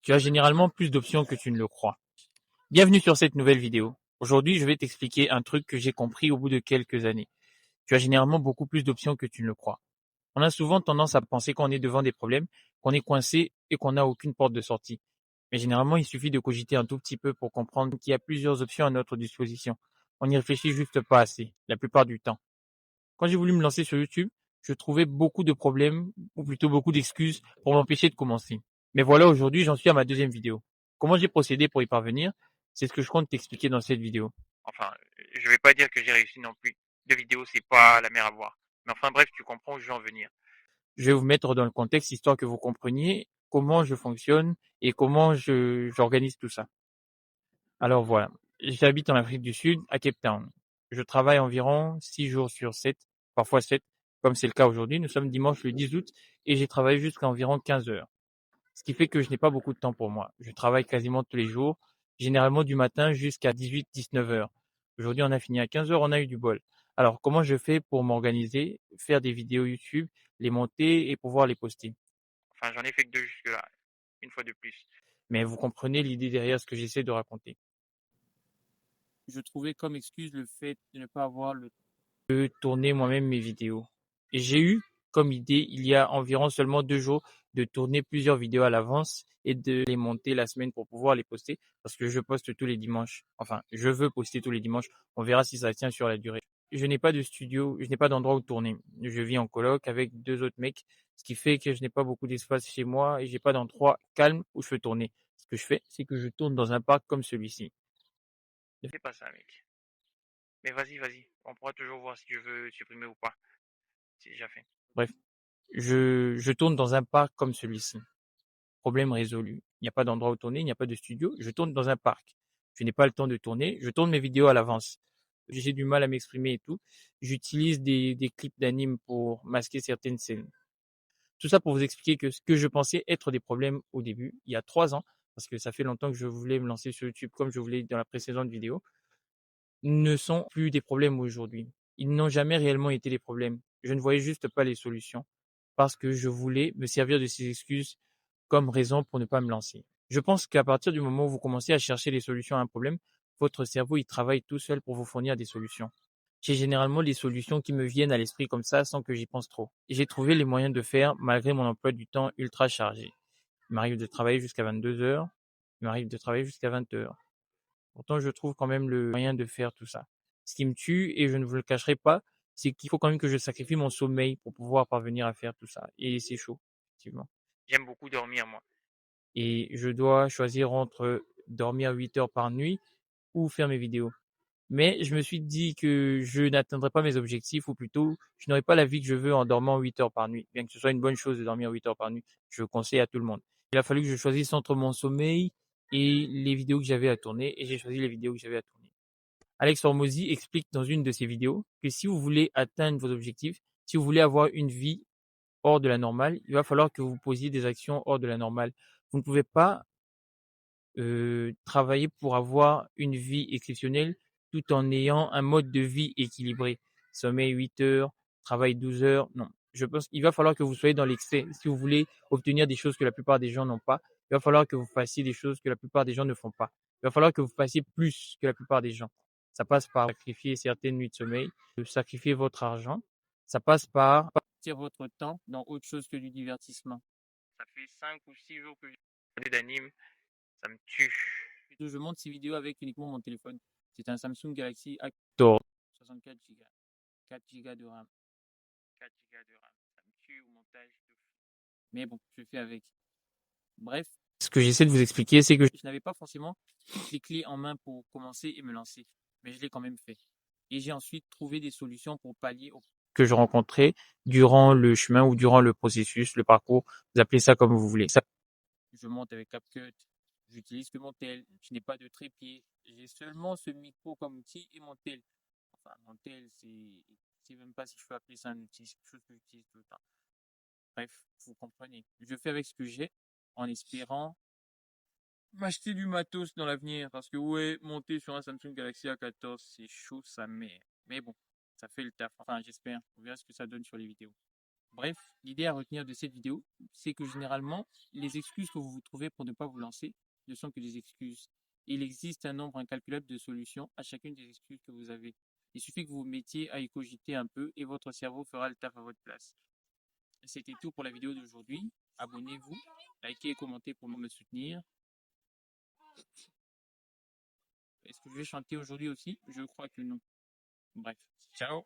Tu as généralement plus d'options que tu ne le crois. Bienvenue sur cette nouvelle vidéo. Aujourd'hui, je vais t'expliquer un truc que j'ai compris au bout de quelques années. Tu as généralement beaucoup plus d'options que tu ne le crois. On a souvent tendance à penser qu'on est devant des problèmes, qu'on est coincé et qu'on n'a aucune porte de sortie. Mais généralement, il suffit de cogiter un tout petit peu pour comprendre qu'il y a plusieurs options à notre disposition. On n'y réfléchit juste pas assez, la plupart du temps. Quand j'ai voulu me lancer sur YouTube, je trouvais beaucoup de problèmes, ou plutôt beaucoup d'excuses pour m'empêcher de commencer. Mais voilà, aujourd'hui, j'en suis à ma deuxième vidéo. Comment j'ai procédé pour y parvenir? C'est ce que je compte t'expliquer dans cette vidéo. Enfin, je vais pas dire que j'ai réussi non plus. Deux vidéos, c'est pas la mer à boire. Mais enfin bref, tu comprends où je veux en venir. Je vais vous mettre dans le contexte histoire que vous compreniez comment je fonctionne et comment j'organise tout ça. Alors voilà, j'habite en Afrique du Sud, à Cape Town. Je travaille environ 6 jours sur 7, parfois 7, comme c'est le cas aujourd'hui. Nous sommes dimanche le 10 août et j'ai travaillé jusqu'à environ 15 heures. Ce qui fait que je n'ai pas beaucoup de temps pour moi. Je travaille quasiment tous les jours, généralement du matin jusqu'à 18-19 heures. Aujourd'hui, on a fini à 15 heures, on a eu du bol. Alors, comment je fais pour m'organiser, faire des vidéos YouTube, les monter et pouvoir les poster? Enfin, j'en ai fait que deux jusque-là, une fois de plus. Mais vous comprenez l'idée derrière ce que j'essaie de raconter. Je trouvais comme excuse le fait de ne pas avoir le temps de tourner moi-même mes vidéos. Et j'ai eu comme idée, il y a environ seulement 2 jours, de tourner plusieurs vidéos à l'avance et de les monter la semaine pour pouvoir les poster parce que je poste tous les dimanches. Enfin, je veux poster tous les dimanches. On verra si ça tient sur la durée. Je n'ai pas de studio, je n'ai pas d'endroit où tourner. Je vis en coloc avec deux autres mecs, ce qui fait que je n'ai pas beaucoup d'espace chez moi et j'ai pas d'endroit calme où je peux tourner. Ce que je fais, c'est que je tourne dans un parc comme celui-ci. Ne fais pas ça, mec. Mais vas-y. On pourra toujours voir si je veux supprimer ou pas. C'est déjà fait. Bref, je tourne dans un parc comme celui-ci. Problème résolu. Il n'y a pas d'endroit où tourner, il n'y a pas de studio. Je tourne dans un parc. Je n'ai pas le temps de tourner. Je tourne mes vidéos à l'avance. J'ai du mal à m'exprimer et tout. J'utilise des clips d'anime pour masquer certaines scènes. Tout ça pour vous expliquer que ce que je pensais être des problèmes au début, il y a 3 ans, parce que ça fait longtemps que je voulais me lancer sur YouTube comme je voulais dans la précédente vidéo, ne sont plus des problèmes aujourd'hui. Ils n'ont jamais réellement été des problèmes. Je ne voyais juste pas les solutions parce que je voulais me servir de ces excuses comme raison pour ne pas me lancer. Je pense qu'à partir du moment où vous commencez à chercher les solutions à un problème, votre cerveau il travaille tout seul pour vous fournir des solutions. J'ai généralement les solutions qui me viennent à l'esprit comme ça sans que j'y pense trop. Et j'ai trouvé les moyens de faire malgré mon emploi du temps ultra chargé. Il m'arrive de travailler jusqu'à 22 heures, il m'arrive de travailler jusqu'à 20 heures. Pourtant, je trouve quand même le moyen de faire tout ça. Ce qui me tue, et je ne vous le cacherai pas, c'est qu'il faut quand même que je sacrifie mon sommeil pour pouvoir parvenir à faire tout ça. Et c'est chaud, effectivement. J'aime beaucoup dormir, moi. Et je dois choisir entre dormir 8 heures par nuit ou faire mes vidéos. Mais je me suis dit que je n'atteindrais pas mes objectifs, ou plutôt, je n'aurais pas la vie que je veux en dormant 8 heures par nuit. Bien que ce soit une bonne chose de dormir 8 heures par nuit, je le conseille à tout le monde. Il a fallu que je choisisse entre mon sommeil et les vidéos que j'avais à tourner, et j'ai choisi les vidéos que j'avais à tourner. Alex Hormozy explique dans une de ses vidéos que si vous voulez atteindre vos objectifs, si vous voulez avoir une vie hors de la normale, il va falloir que vous posiez des actions hors de la normale. Vous ne pouvez pas travailler pour avoir une vie exceptionnelle tout en ayant un mode de vie équilibré. Sommeil 8 heures, travail 12 heures. Non. Je pense qu'il va falloir que vous soyez dans l'excès. Si vous voulez obtenir des choses que la plupart des gens n'ont pas, il va falloir que vous fassiez des choses que la plupart des gens ne font pas. Il va falloir que vous fassiez plus que la plupart des gens. Ça passe par sacrifier certaines nuits de sommeil, de sacrifier votre argent. Ça passe par partir votre temps dans autre chose que du divertissement. Ça fait 5 ou 6 jours que j'ai regardé d'anime. Ça me tue. Je monte ces vidéos avec uniquement mon téléphone. C'est un Samsung Galaxy A14, 64 Go, 4 Go de RAM. 4 Go de RAM. Ça me tue au montage de fou. Mais bon, je fais avec. Bref. Ce que j'essaie de vous expliquer, c'est que je n'avais pas forcément les clés en main pour commencer et me lancer. Mais je l'ai quand même fait. Et j'ai ensuite trouvé des solutions pour pallier aux que je rencontrais durant le chemin ou durant le processus, le parcours. Vous appelez ça comme vous voulez. Je monte avec CapCut. J'utilise que mon tel. Je n'ai pas de trépied. J'ai seulement ce micro comme outil et mon tel. Enfin, mon tel, c'est même pas si je peux appeler ça un outil. C'est quelque chose que j'utilise tout le temps. Bref, vous comprenez. Je fais avec ce que j'ai en espérant m'acheter du matos dans l'avenir. Parce que, ouais, monter sur un Samsung Galaxy A14, c'est chaud sa mère. Mais bon, ça fait le taf. Enfin, j'espère. On verra ce que ça donne sur les vidéos. Bref, l'idée à retenir de cette vidéo, c'est que généralement, les excuses que vous vous trouvez pour ne pas vous lancer ne sont que des excuses. Il existe un nombre incalculable de solutions à chacune des excuses que vous avez. Il suffit que vous vous mettiez à y cogiter un peu et votre cerveau fera le taf à votre place. C'était tout pour la vidéo d'aujourd'hui. Abonnez-vous, likez et commentez pour me soutenir. Est-ce que je vais chanter aujourd'hui aussi? Je crois que non. Bref, ciao!